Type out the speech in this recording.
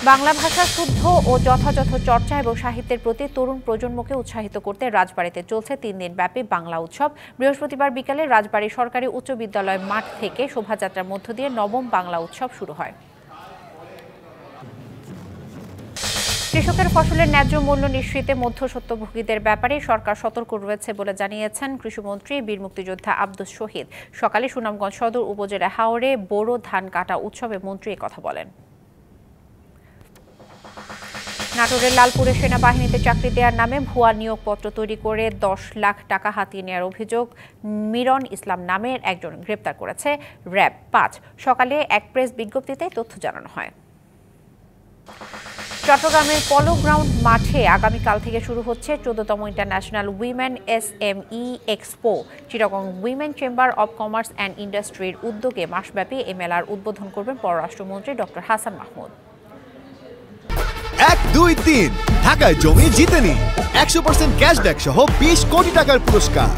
বাংলা ভাষা শুদ্ধ ও যথাযথ চর্চা এবং সাহিত্যের প্রতি তরুণ প্রজন্মকে উৎসাহিত করতে রাজবাড়ীতে চলছে 3 দিনব্যাপী বাংলা উৎসব। বৃহস্পতিবার বিকেলে রাজবাড়ী সরকারি উচ্চ বিদ্যালয় মাঠ থেকে শোভাযাত্রার মধ্য দিয়ে নবম বাংলা উৎসব শুরু হয়। কৃষকের ফসলের ন্যায্য মূল্য নিশ্চিতে মধ্যস্বত্বভোগীদের ব্যাপারে সরকার সতর্ক রয়েছে বলে জানিয়েছেন কৃষিমন্ত্রী বীর মুক্তিযোদ্ধা আব্দুস শহীদ। সকালে সুনামগঞ্জ সদর উপজেলা হাওরে বোরো ধান কাটা উৎসবে মন্ত্রী কথা বলেন। নাটোরের লালপুরে সেনাবাহিনীতে চাকরি দেওয়ার নামে ভুয়া নিয়োগপত্র তৈরি করে 10 লাখ টাকা হাতিয়ে নেওয়ার অভিযোগ মিরন ইসলাম নামের একজন গ্রেপ্তার করেছে র্যাব 5। সকালে এক প্রেস বিজ্ঞপ্তিতে তথ্য জানানো হয়। চট্টগ্রামের পলো গ্রাউন্ড মাঠে আগামীকাল থেকে শুরু হচ্ছে 14তম international women SME expo. Chittagong women chamber of commerce and ইন্ডাস্ট্রির উদ্যোগে মাসব্যাপী এই মেলার উদ্বোধন করবেন পররাষ্ট্রমন্ত্রী ডক্টর হাসান মাহমুদ। 1, 2, 3 ঢাকায় জমি জিতে নিন 100% ক্যাশব্যাক সহ 20 কোটি টাকার পুরস্কার।